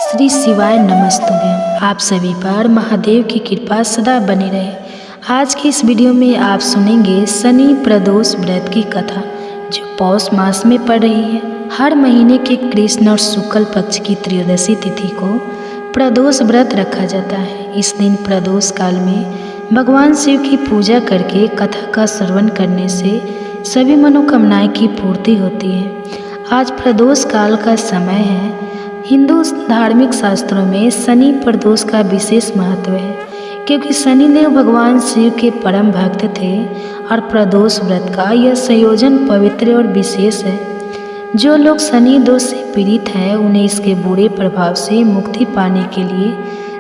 श्री शिवाय नमस्तुभ्यम। आप सभी पर महादेव की कृपा सदा बनी रहे। आज की इस वीडियो में आप सुनेंगे शनि प्रदोष व्रत की कथा, जो पौष मास में पड़ रही है। हर महीने के कृष्ण और शुक्ल पक्ष की त्रयोदशी तिथि को प्रदोष व्रत रखा जाता है। इस दिन प्रदोष काल में भगवान शिव की पूजा करके कथा का श्रवण करने से सभी मनोकामनाएं की पूर्ति होती है। आज प्रदोष काल का समय है। हिंदू धार्मिक शास्त्रों में शनि प्रदोष का विशेष महत्व है, क्योंकि शनिदेव भगवान शिव के परम भक्त थे और प्रदोष व्रत का यह संयोजन पवित्र और विशेष है। जो लोग शनि दोष से पीड़ित हैं, उन्हें इसके बुरे प्रभाव से मुक्ति पाने के लिए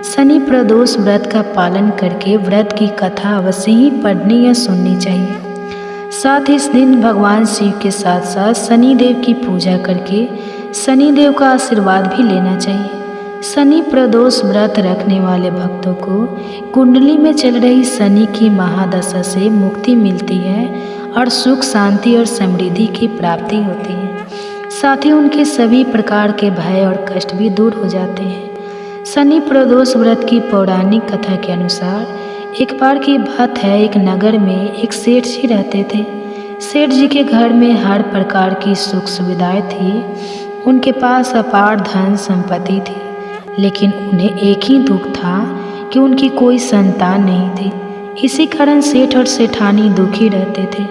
शनि प्रदोष व्रत का पालन करके व्रत की कथा अवश्य ही पढ़नी या सुननी चाहिए। साथ ही इस दिन भगवान शिव के साथ साथ शनिदेव की पूजा करके शनिदेव का आशीर्वाद भी लेना चाहिए। शनि प्रदोष व्रत रखने वाले भक्तों को कुंडली में चल रही शनि की महादशा से मुक्ति मिलती है और सुख शांति और समृद्धि की प्राप्ति होती है। साथ ही उनके सभी प्रकार के भय और कष्ट भी दूर हो जाते हैं। शनि प्रदोष व्रत की पौराणिक कथा के अनुसार एक बार की बात है, एक नगर में एक सेठ जी रहते थे। सेठ जी के घर में हर प्रकार की सुख सुविधाएं थी। उनके पास अपार धन संपत्ति थी, लेकिन उन्हें एक ही दुख था कि उनकी कोई संतान नहीं थी। इसी कारण सेठ और सेठानी दुखी रहते थे।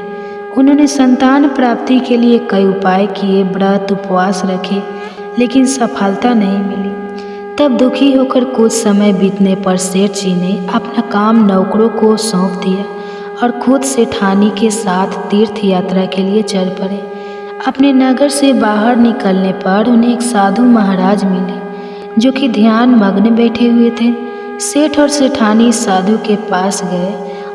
उन्होंने संतान प्राप्ति के लिए कई उपाय किए, व्रत उपवास रखे, लेकिन सफलता नहीं मिली। तब दुखी होकर कुछ समय बीतने पर सेठ जी ने अपना काम नौकरों को सौंप दिया और खुद सेठानी के साथ तीर्थ यात्रा के लिए चल पड़े। अपने नगर से बाहर निकलने पर उन्हें एक साधु महाराज मिले, जो कि ध्यान मग्न बैठे हुए थे। सेठ और सेठानी साधु के पास गए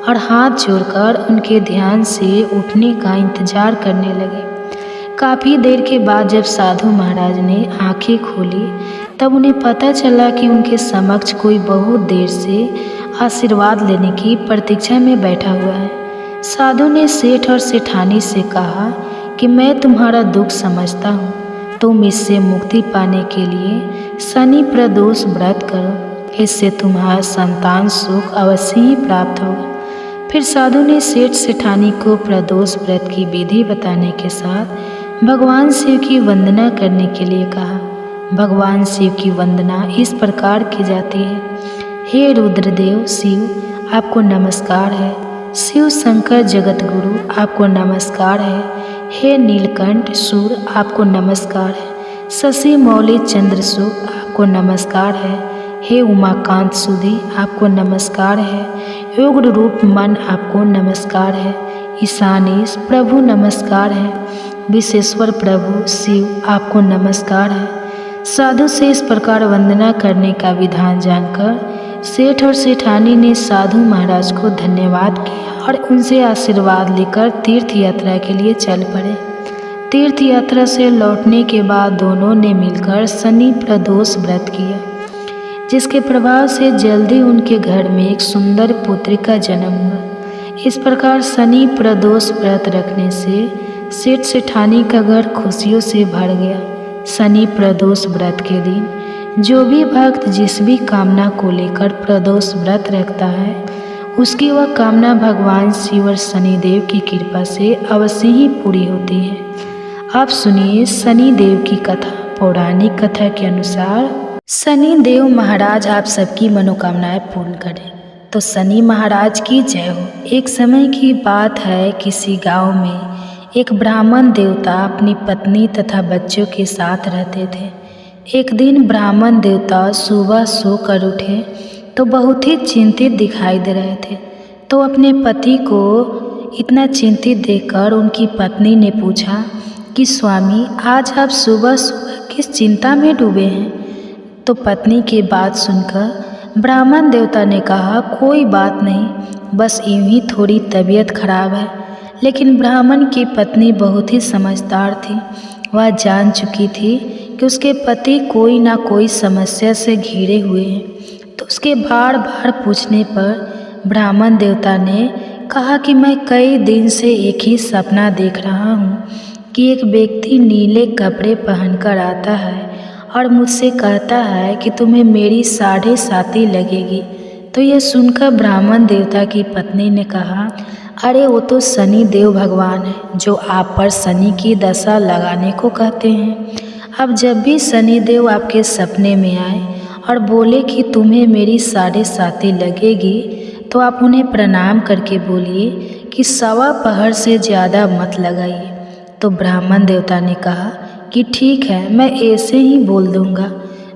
और हाथ जोड़कर उनके ध्यान से उठने का इंतजार करने लगे। काफ़ी देर के बाद जब साधु महाराज ने आंखें खोली, तब उन्हें पता चला कि उनके समक्ष कोई बहुत देर से आशीर्वाद लेने की प्रतीक्षा में बैठा हुआ है। साधु ने सेठ और सेठानी से कहा कि मैं तुम्हारा दुख समझता हूँ, तुम इससे मुक्ति पाने के लिए शनि प्रदोष व्रत करो, इससे तुम्हारा संतान सुख अवश्य ही प्राप्त होगा। फिर साधु ने सेठ सेठानी को प्रदोष व्रत की विधि बताने के साथ भगवान शिव की वंदना करने के लिए कहा। भगवान शिव की वंदना इस प्रकार की जाती है। हे रुद्रदेव शिव, आपको नमस्कार है। शिव शंकर जगत गुरु, आपको नमस्कार है। हे नीलकंठ सूर, आपको नमस्कार है। शशि मौली चंद्रसूख, आपको नमस्कार है। हे उमाकांत सुधी, आपको नमस्कार है। योग्य रूप मन, आपको नमस्कार है। ईशानीश प्रभु, नमस्कार है। विश्वेश्वर प्रभु शिव, आपको नमस्कार है। साधु से इस प्रकार वंदना करने का विधान जानकर सेठ और सेठानी ने साधु महाराज को धन्यवाद किया और उनसे आशीर्वाद लेकर तीर्थ यात्रा के लिए चल पड़े। तीर्थ यात्रा से लौटने के बाद दोनों ने मिलकर शनि प्रदोष व्रत किया, जिसके प्रभाव से जल्दी उनके घर में एक सुंदर पुत्री का जन्म हुआ। इस प्रकार शनि प्रदोष व्रत रखने से सेठ सेठानी का घर खुशियों से भर गया। शनि प्रदोष व्रत के दिन जो भी भक्त जिस भी कामना को लेकर प्रदोष व्रत रखता है, उसकी वह कामना भगवान शिव और शनिदेव की कृपा से अवश्य ही पूरी होती है। आप सुनिए शनिदेव की कथा। पौराणिक कथा के अनुसार शनिदेव महाराज आप सबकी मनोकामनाएं पूर्ण करें। तो शनि महाराज की जय हो। एक समय की बात है, किसी गांव में एक ब्राह्मण देवता अपनी पत्नी तथा बच्चों के साथ रहते थे। एक दिन ब्राह्मण देवता सुबह सोकर उठे तो बहुत ही चिंतित दिखाई दे रहे थे। तो अपने पति को इतना चिंतित देखकर उनकी पत्नी ने पूछा कि स्वामी, आज आप सुबह सुबह किस चिंता में डूबे हैं? तो पत्नी की बात सुनकर ब्राह्मण देवता ने कहा, कोई बात नहीं, बस यूं ही थोड़ी तबीयत खराब है। लेकिन ब्राह्मण की पत्नी बहुत ही समझदार थी। वह जान चुकी थी कि उसके पति कोई ना कोई समस्या से घिरे हुए हैं। तो उसके बार बार पूछने पर ब्राह्मण देवता ने कहा कि मैं कई दिन से एक ही सपना देख रहा हूँ कि एक व्यक्ति नीले कपड़े पहनकर आता है और मुझसे कहता है कि तुम्हें मेरी 7.5 लगेगी। तो यह सुनकर ब्राह्मण देवता की पत्नी ने कहा, अरे वो तो शनि देव भगवान है जो आप पर शनि की दशा लगाने को कहते हैं। अब जब भी शनि देव आपके सपने में आए और बोले कि तुम्हें मेरी 7.5 लगेगी, तो आप उन्हें प्रणाम करके बोलिए कि 1.25 पहर से ज़्यादा मत लगाइए। तो ब्राह्मण देवता ने कहा कि ठीक है, मैं ऐसे ही बोल दूंगा।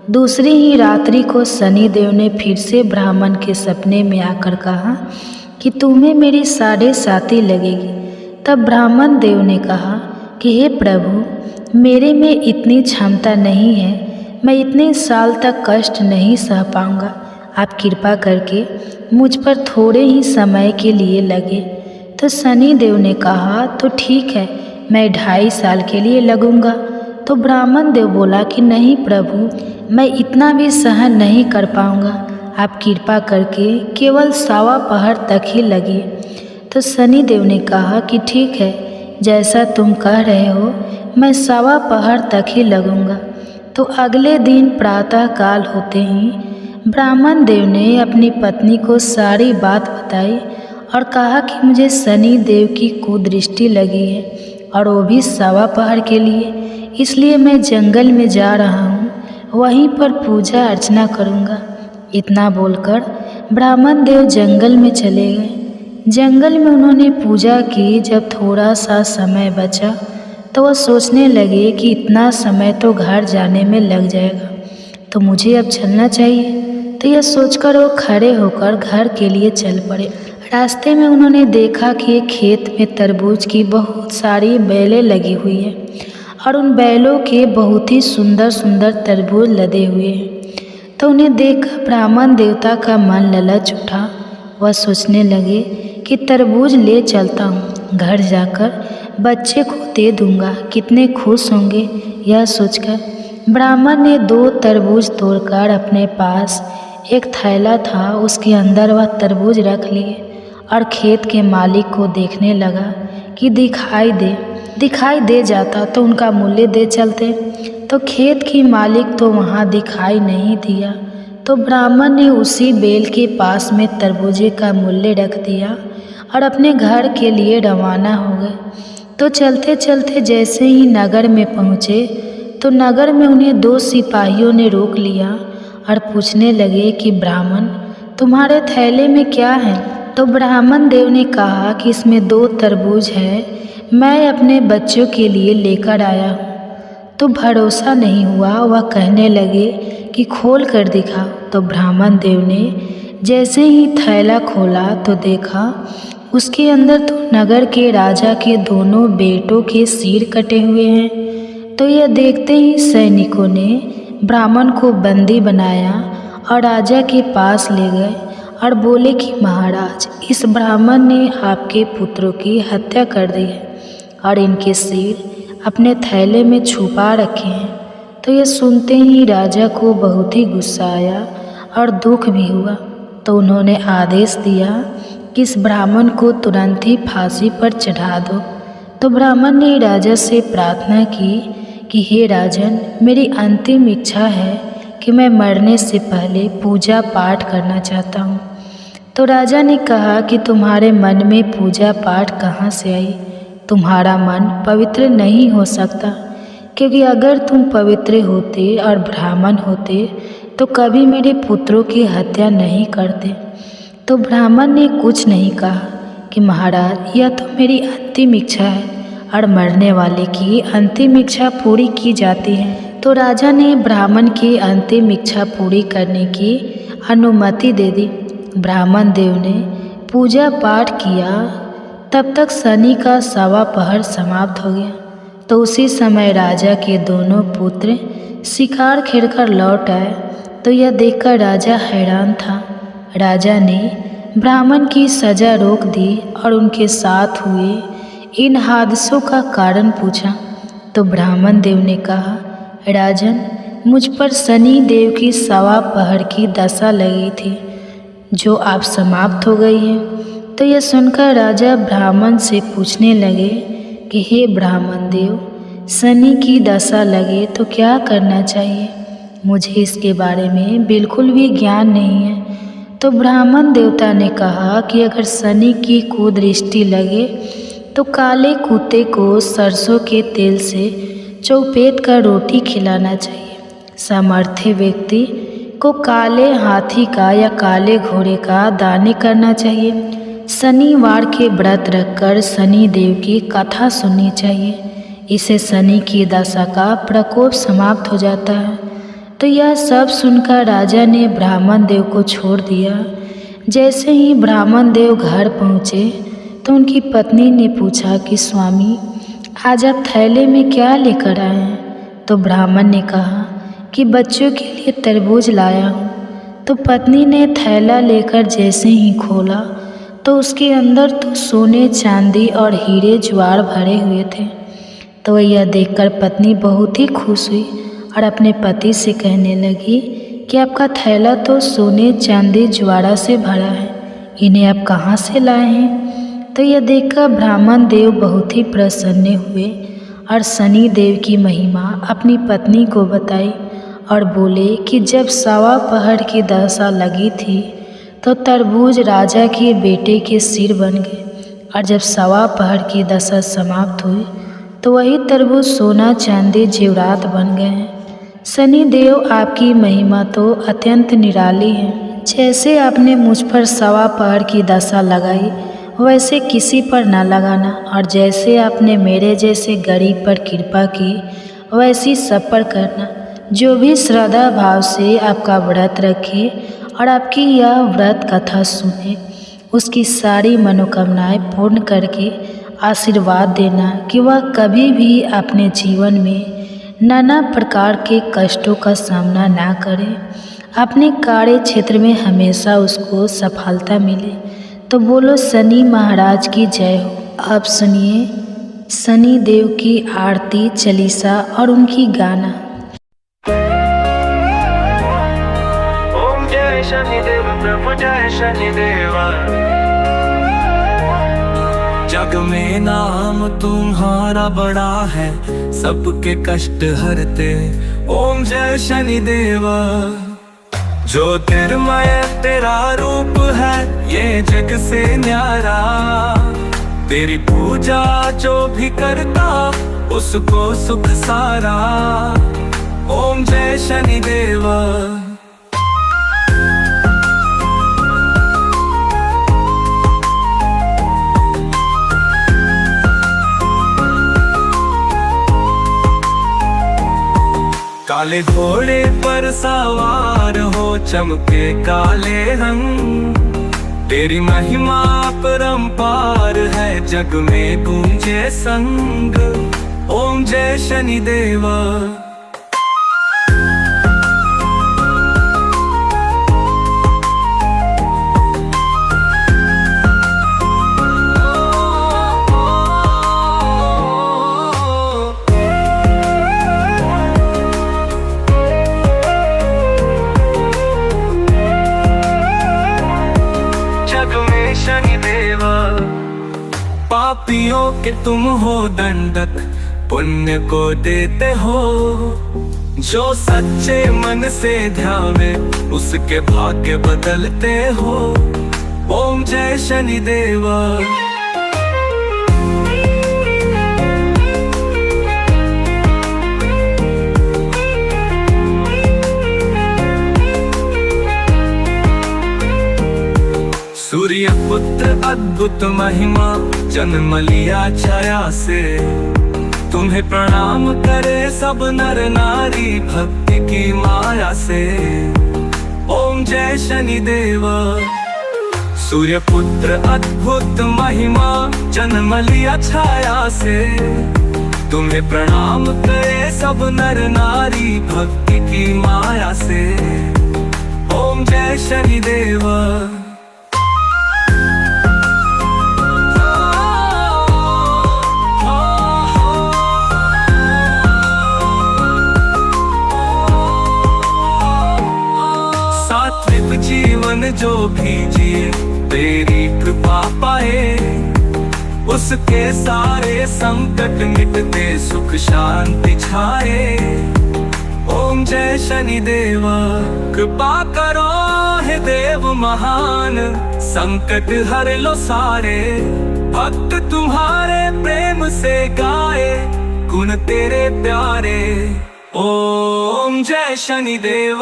दूसरी ही रात्रि को शनि देव ने फिर से ब्राह्मण के सपने में आकर कहा कि तुम्हें मेरी 7.5 लगेगी। तब ब्राह्मण देव ने कहा कि हे प्रभु, मेरे में इतनी क्षमता नहीं है, मैं इतने साल तक कष्ट नहीं सह पाऊंगा। आप कृपा करके मुझ पर थोड़े ही समय के लिए लगे। तो शनि देव ने कहा तो ठीक है, मैं 2.5 साल के लिए लगूंगा। तो ब्राह्मण देव बोला कि नहीं प्रभु, मैं इतना भी सहन नहीं कर पाऊंगा, आप कृपा करके केवल 1.25 पहर तक ही लगे। तो शनि देव ने कहा कि ठीक है, जैसा तुम कह रहे हो, मैं 1.25 पहर तक ही लगूंगा। तो अगले दिन प्रातः काल होते ही ब्राह्मण देव ने अपनी पत्नी को सारी बात बताई और कहा कि मुझे शनि देव की कुदृष्टि लगी है और वो भी 1.25 पहर के लिए, इसलिए मैं जंगल में जा रहा हूँ, वहीं पर पूजा अर्चना करूँगा। इतना बोलकर ब्राह्मण देव जंगल में चले गए। जंगल में उन्होंने पूजा की। जब थोड़ा सा समय बचा तो वह सोचने लगे कि इतना समय तो घर जाने में लग जाएगा, तो मुझे अब चलना चाहिए। तो यह सोचकर वो खड़े होकर घर के लिए चल पड़े। रास्ते में उन्होंने देखा कि एक खेत में तरबूज की बहुत सारी बेलें लगी हुई है और उन बैलों के बहुत ही सुंदर सुंदर तरबूज लदे हुए हैं। तो उन्हें देखकर ब्राह्मण देवता का मन ललच उठा। वह सोचने लगे कि तरबूज ले चलता हूँ, घर जाकर बच्चे को दे दूँगा, कितने खुश होंगे। यह सोचकर ब्राह्मण ने 2 तरबूज तोड़कर अपने पास एक थैला था, उसके अंदर वह तरबूज रख लिए और खेत के मालिक को देखने लगा कि दिखाई दे जाता तो उनका मूल्य दे चलते। तो खेत की मालिक तो वहाँ दिखाई नहीं दिया। तो ब्राह्मण ने उसी बेल के पास में तरबूजे का मूल्य रख दिया और अपने घर के लिए रवाना हो गए। तो चलते चलते जैसे ही नगर में पहुँचे तो नगर में उन्हें 2 सिपाहियों ने रोक लिया और पूछने लगे कि ब्राह्मण, तुम्हारे थैले में क्या है? तो ब्राह्मण देव ने कहा कि इसमें 2 तरबूज है, मैं अपने बच्चों के लिए लेकर आया हूँ। तो भरोसा नहीं हुआ। वह कहने लगे कि खोल कर दिखा। तो ब्राह्मण देव ने जैसे ही थैला खोला तो देखा उसके अंदर तो नगर के राजा के दोनों बेटों के सिर कटे हुए हैं। तो यह देखते ही सैनिकों ने ब्राह्मण को बंदी बनाया और राजा के पास ले गए और बोले कि महाराज, इस ब्राह्मण ने आपके पुत्रों की हत्या कर दी है और इनके सिर अपने थैले में छुपा रखे हैं। तो यह सुनते ही राजा को बहुत ही गुस्सा आया और दुख भी हुआ। तो उन्होंने आदेश दिया कि इस ब्राह्मण को तुरंत ही फांसी पर चढ़ा दो। तो ब्राह्मण ने राजा से प्रार्थना की कि हे राजन, मेरी अंतिम इच्छा है कि मैं मरने से पहले पूजा पाठ करना चाहता हूँ। तो राजा ने कहा कि तुम्हारे मन में पूजा पाठ कहाँ से आई? तुम्हारा मन पवित्र नहीं हो सकता, क्योंकि अगर तुम पवित्र होते और ब्राह्मण होते तो कभी मेरे पुत्रों की हत्या नहीं करते। तो ब्राह्मण ने कुछ नहीं कहा कि महाराज, यह तो मेरी अंतिम इच्छा है और मरने वाले की अंतिम इच्छा पूरी की जाती है। तो राजा ने ब्राह्मण की अंतिम इच्छा पूरी करने की अनुमति दे दी। ब्राह्मण देव ने पूजा पाठ किया। तब तक शनि का 1.25 पहर समाप्त हो गया। तो उसी समय राजा के दोनों पुत्र शिकार खेलकर लौट आए। तो यह देखकर राजा हैरान था। राजा ने ब्राह्मण की सजा रोक दी और उनके साथ हुए इन हादसों का कारण पूछा। तो ब्राह्मण देव ने कहा, राजन, मुझ पर शनि देव की 1.25 पहर की दशा लगी थी, जो आप समाप्त हो गई है। तो यह सुनकर राजा ब्राह्मण से पूछने लगे कि हे ब्राह्मण देव, शनि की दशा लगे तो क्या करना चाहिए? मुझे इसके बारे में बिल्कुल भी ज्ञान नहीं है। तो ब्राह्मण देवता ने कहा कि अगर शनि की कुदृष्टि लगे तो काले कुत्ते को सरसों के तेल से चौपेट का रोटी खिलाना चाहिए। सामर्थ्य व्यक्ति को काले हाथी का या काले घोड़े का दान करना चाहिए। शनिवार के व्रत रखकर शनि देव की कथा सुननी चाहिए। इससे शनि की दशा का प्रकोप समाप्त हो जाता है। तो यह सब सुनकर राजा ने ब्राह्मण देव को छोड़ दिया। जैसे ही ब्राह्मण देव घर पहुँचे तो उनकी पत्नी ने पूछा कि स्वामी, आज आप थैले में क्या लेकर आए हैं? तो ब्राह्मण ने कहा कि बच्चों के लिए तरबूज लाया हूँ। तो पत्नी ने थैला लेकर जैसे ही खोला तो उसके अंदर तो सोने, चांदी और हीरे ज्वार भरे हुए थे। तो यह देखकर पत्नी बहुत ही खुश हुई और अपने पति से कहने लगी कि आपका थैला तो सोने, चांदी, ज्वारा से भरा है, इन्हें आप कहाँ से लाए हैं? तो यह देखकर ब्राह्मण देव बहुत ही प्रसन्न हुए और शनि देव की महिमा अपनी पत्नी को बताई और बोले कि जब सवा पहर की दशा लगी थी तो तरबूज राजा के बेटे के सिर बन गए, और जब सवा पहर की दशा समाप्त हुई तो वही तरबूज सोना, चांदी, जेवरात बन गए हैं। शनि देव आपकी महिमा तो अत्यंत निराली है। जैसे आपने मुझ पर सवा पहर की दशा लगाई वैसे किसी पर न लगाना, और जैसे आपने मेरे जैसे गरीब पर कृपा की वैसी सब पर करना। जो भी श्रद्धा भाव से आपका व्रत रखे और आपकी यह व्रत कथा सुने, उसकी सारी मनोकामनाएं पूर्ण करके आशीर्वाद देना कि वह कभी भी अपने जीवन में नाना प्रकार के कष्टों का सामना ना करे, अपने कार्य क्षेत्र में हमेशा उसको सफलता मिले। तो बोलो शनि महाराज की जय हो। अब सुनिए शनि देव की आरती, चालीसा और उनकी गाना। शनिदेव प्रभु जय शनिदेवा, जग में नाम तुम्हारा बड़ा है, सबके कष्ट हरते। ओम जय शनिदेवा। ज्योतिर्मय तेरा रूप है, ये जग से न्यारा, तेरी पूजा जो भी करता उसको सुख सारा। ओम जय शनिदेवा। काले घोड़े पर सवार हो, चमके काले रंग, तेरी महिमा परंपार है, जग में गूंजे संग। ओम जय शनिदेवा। पापियों के तुम हो दंडक, पुण्य को देते हो, जो सच्चे मन से ध्यावे उसके भाग्य बदलते हो। ओम जय शनिदेवा। सूर्य पुत्र अद्भुत महिमा, जन्म लिया छाया से, तुम्हें प्रणाम करे सब नर नारी भक्ति की माया से। ओम जय शनिदेवा। सूर्य पुत्र अद्भुत महिमा, जन्म लिया छाया से, तुम्हें प्रणाम करे सब नर नारी भक्ति की माया से। ओम जय शनिदेवा। जीवन जो भी जिए तेरी कृपा पाए, उसके सारे संकट मिटते, सुख शांति छाए। ओम ओम जय शनिदेव कृपा करो हे देव महान, संकट हर लो सारे, भक्त तुम्हारे प्रेम से गाए गुण तेरे प्यारे। ओम जय शनिदेव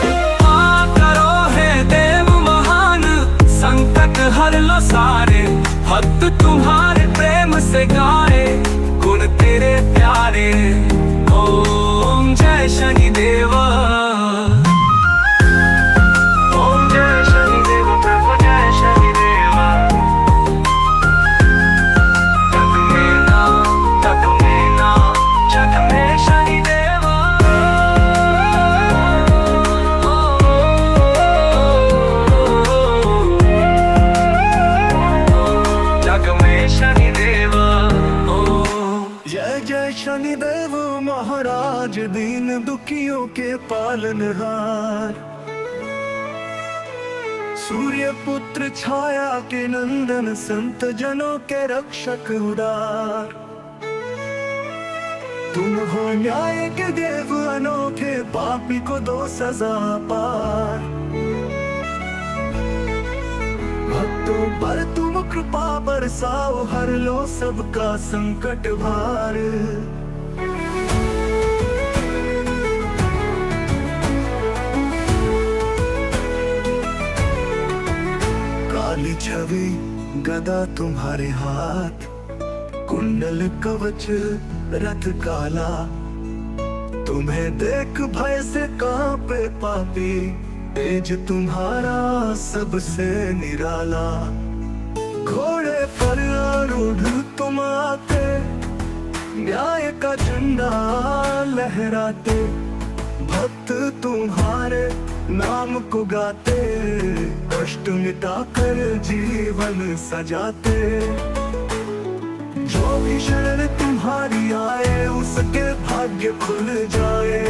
कृपा करो हे देव महान, संकट हर लो सारे, भक्त तुम्हारे प्रेम से गाए गुण तेरे प्यारे। ओम जय शनिदेव, ओम जय शनिदेव, प्रभु जय शनिदेव। जग में ना जग में शनिदेव। जग में शनिदेव। जय जय शनिदेव महाराज, दीन दुखियों के पालनहार, सूर्य पुत्र छाया के नंदन, संत जनों के रक्षक उदार। तुम हो न्याय के देव अनोखे, पापी को दो सजा पार। भक्तों पर तुम कृपा बरसाओ, हर लो सबका संकट भार। काली छवि गदा तुम्हारे हाथ, कुंडल कवच रथ काला, तुम्हें देख भय से कांपे पापी, तेज तुम्हारा सबसे निराला। घोड़े पर आरूढ़ तुम आते, न्याय का झंडा लहराते, भक्त तुम्हारे नाम को गाते, कष्ट मिटाकर जीवन सजाते। जो भी शरण तुम्हारी आए, उसके भाग्य खुल जाए,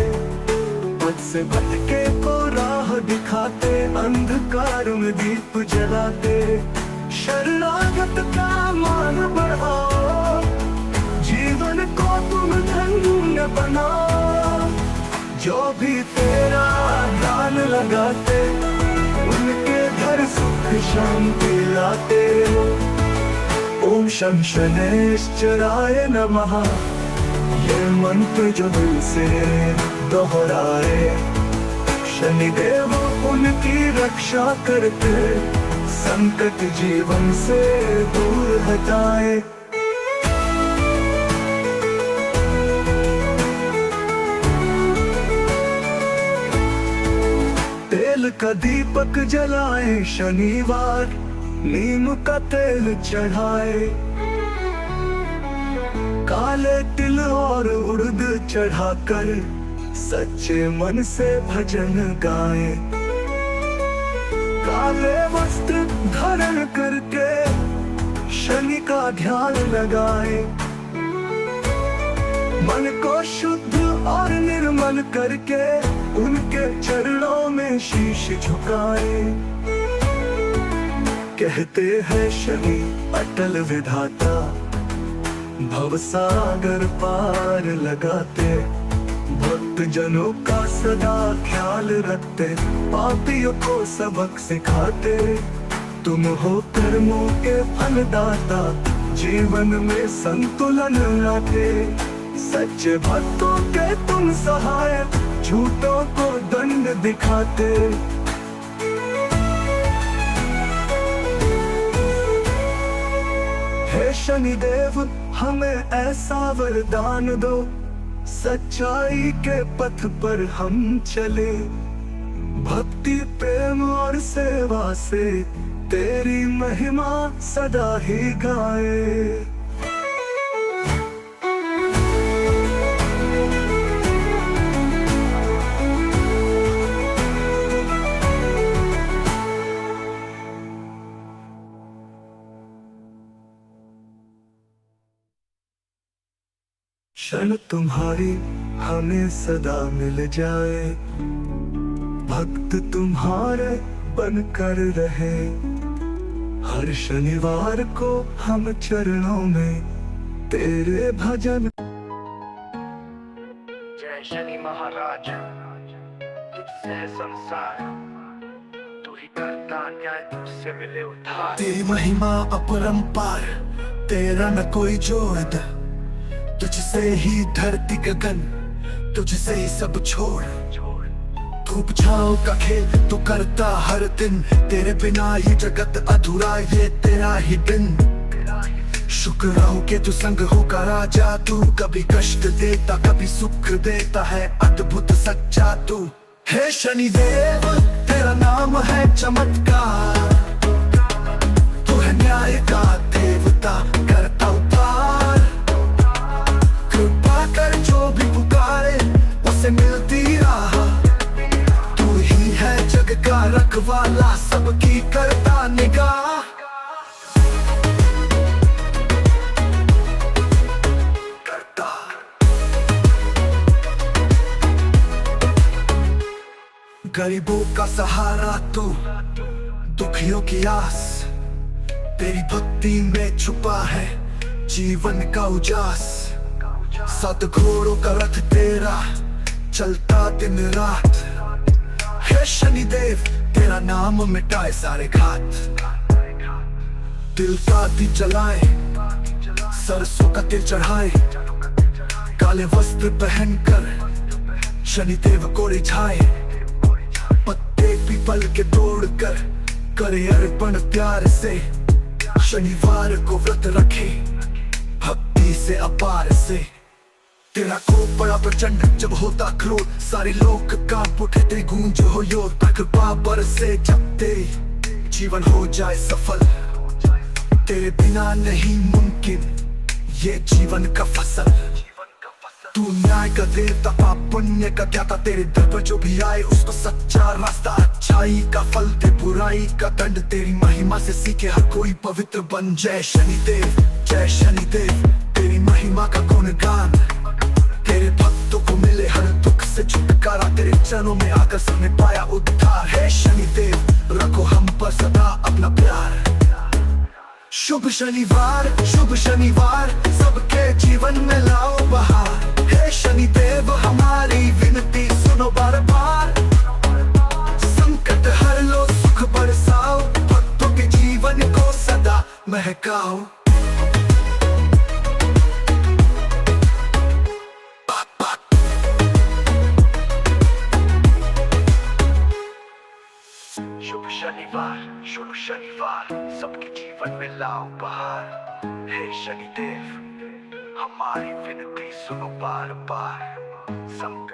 पथ से भटके को राह दिखाते, अंधकार में दीप जलाते। शरणागत का मान बढ़ाओ, जीवन को तुम धन्य बनाओ। जो भी तेरा ध्यान लगाते, उनके घर सुख शांति लाते। ओम शं शनैश्चराय नमः, ये मंत्र जो दिल से दोहराए, शनिदेव उनकी रक्षा करते, संकट जीवन से दूर हटाए। तेल का दीपक जलाए शनिवार, नीम का तेल चढ़ाए, काले तिल और उड़द चढ़ाकर, सच्चे मन से भजन गाए। काले वस्त्र धारण करके शनि का ध्यान लगाए, मन को शुद्ध और निर्मल करके, उनके चरणों में शीश झुकाए। कहते हैं शनि अटल विधाता, भवसागर पार लगाते, भक्त जनों का सदा ख्याल रखते, पापियों को सबक सिखाते। तुम हो कर्मों के फलदाता, जीवन में संतुलन लाते, सच्चे भक्तों के तुम सहायक, झूठों को दंड दिखाते। हे शनिदेव हमें ऐसा वरदान दो, सच्चाई के पथ पर हम चले, भक्ति प्रेम और सेवा से तेरी महिमा सदा ही गाए। क्षण तुम्हारी हमें सदा मिल जाए, भक्त तुम्हारे बनकर रहे। हर शनिवार को हम चरणों में तेरे भजन। जय शनि शनि महाराज, तुझसे है संसार, तू ही करता न्याय, तुझसे मिले उद्धार। तेरी महिमा अपरंपार, तेरा न कोई जोड़, तुझसे ही धरती गगन, तुझसे ही सब छोड़। धूप छाँव का खेल तू करता हर दिन, तेरे बिना ही जगत अधूरा, ये तेरा ही दिन। शुक्र रहो के तू संग होगा राजा, तू कभी कष्ट देता कभी सुख देता है, अद्भुत सच्चा तू। हे शनिदेव तेरा नाम है चमत्कार, तू है न्याय का देवता, करता उद्धार। कृपा कर जो भी पुकारे उसे मिलती राह, तू ही है जग का रखवाला, सबकी करता निगाह। गरीबों का सहारा तू, दुखियों की आस, तेरी भक्ति में छुपा है जीवन का उजास। 7 घोड़ों का रथ तेरा चलता दिन रात, हे शनिदेव तेरा नाम मिटाए सारे घात। दिल का दी जलाए, सरसों का तिल चढ़ाए, काले वस्त्र पहनकर शनिदेव को रिझाए। पत्ते पीपल के तोड़कर करे अर्पण प्यार से, शनिवार को व्रत रखे भक्ति से अपार से। तेरा कोप बड़ा प्रचंड जब होता क्रोध, सारे लोग कांप उठे तेरी गूंज हो योर। कृपा बरसे जब तेरी जीवन हो जाए सफल, तेरे बिना नहीं मुमकिन ये जीवन का फसल। तू न्याय का देवता, पाप पुण्य का ज्ञाता, तेरे दर पर जो भी आए उसको सच्चा रास्ता, अच्छाई का फल दे बुराई का दंड। तेरी महिमा से सीखे हर कोई पवित्र बन। जय शनिदेव जय शनिदेव, तेरी महिमा का गुणगान, तेरे भक्तों को मिले हर दुख से छुटकारा, तेरे चरणों में आकर सबने पाया उद्धार। हे शनिदेव रखो हम पर सदा अपना प्यार। शुभ शनिवार सबके जीवन में लाओ बहार। हे शनिदेव हमारी विनती सुनो बार बार, संकट हर लो सुख बरसाओ, भक्तों के जीवन को सदा महकाओ। शुभ शनिवार सबके जीवन में लाओ बहार। हे शनिदेव हमारी विनती सुनो बार बार, संकट